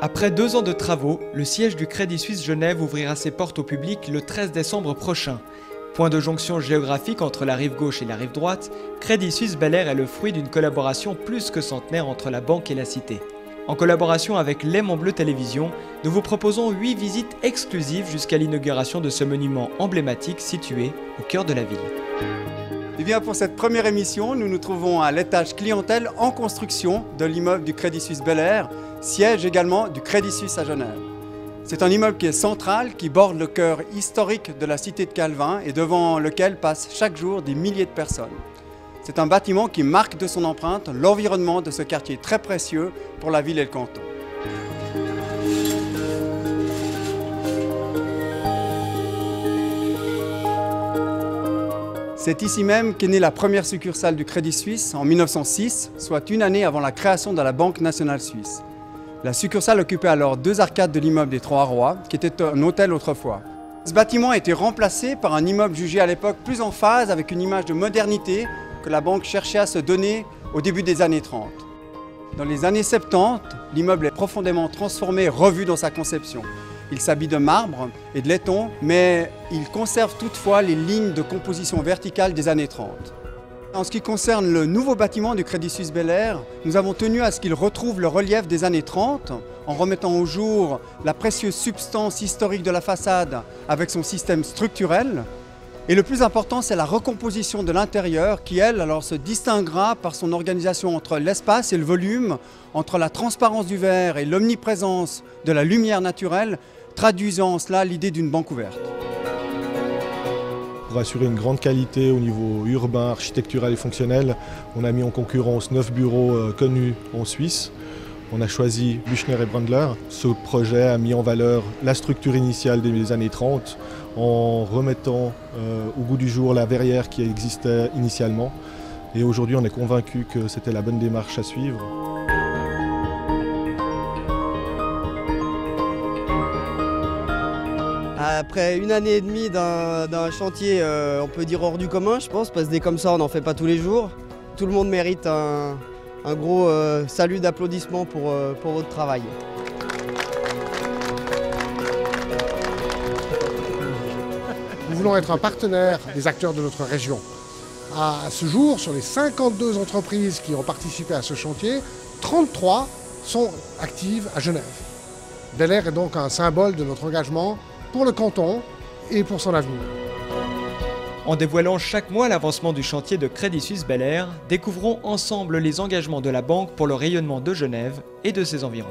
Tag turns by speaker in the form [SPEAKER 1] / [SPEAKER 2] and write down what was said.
[SPEAKER 1] Après 2 ans de travaux, le siège du Crédit Suisse Genève ouvrira ses portes au public le 13 décembre prochain. Point de jonction géographique entre la rive gauche et la rive droite, Crédit Suisse Bel-Air est le fruit d'une collaboration plus que centenaire entre la banque et la cité. En collaboration avec Léman Bleu Télévision, nous vous proposons 8 visites exclusives jusqu'à l'inauguration de ce monument emblématique situé au cœur de la ville.
[SPEAKER 2] Et bien pour cette première émission, nous nous trouvons à l'étage clientèle en construction de l'immeuble du Crédit Suisse Bel-Air, siège également du Crédit Suisse à Genève. C'est un immeuble qui est central, qui borde le cœur historique de la cité de Calvin et devant lequel passent chaque jour des milliers de personnes. C'est un bâtiment qui marque de son empreinte l'environnement de ce quartier très précieux pour la ville et le canton. C'est ici même qu'est née la première succursale du Crédit Suisse en 1906, soit une année avant la création de la Banque nationale suisse. La succursale occupait alors 2 arcades de l'immeuble des Trois Rois, qui était un hôtel autrefois. Ce bâtiment a été remplacé par un immeuble jugé à l'époque plus en phase avec une image de modernité que la banque cherchait à se donner au début des années 30. Dans les années 70, l'immeuble est profondément transformé et revu dans sa conception. Il s'habille de marbre et de laiton, mais il conserve toutefois les lignes de composition verticale des années 30. En ce qui concerne le nouveau bâtiment du Crédit Suisse Bel-Air, nous avons tenu à ce qu'il retrouve le relief des années 30 en remettant au jour la précieuse substance historique de la façade avec son système structurel. Et le plus important, c'est la recomposition de l'intérieur qui, elle, alors, se distinguera par son organisation entre l'espace et le volume, entre la transparence du verre et l'omniprésence de la lumière naturelle, traduisant en cela l'idée d'une banque ouverte.
[SPEAKER 3] Pour assurer une grande qualité au niveau urbain, architectural et fonctionnel, on a mis en concurrence 9 bureaux connus en Suisse. On a choisi Büchner et Brandler. Ce projet a mis en valeur la structure initiale des années 30 en remettant au goût du jour la verrière qui existait initialement. Et aujourd'hui, on est convaincu que c'était la bonne démarche à suivre.
[SPEAKER 4] Après 1 année et demie d'un chantier, on peut dire hors du commun, je pense, parce que des comme ça, on n'en fait pas tous les jours. Tout le monde mérite un gros salut d'applaudissements pour votre travail.
[SPEAKER 5] Nous voulons être un partenaire des acteurs de notre région. À ce jour, sur les 52 entreprises qui ont participé à ce chantier, 33 sont actives à Genève. Bel-Air est donc un symbole de notre engagement pour le canton et pour son avenir.
[SPEAKER 1] En dévoilant chaque mois l'avancement du chantier de Crédit Suisse Bel-Air, découvrons ensemble les engagements de la banque pour le rayonnement de Genève et de ses environs.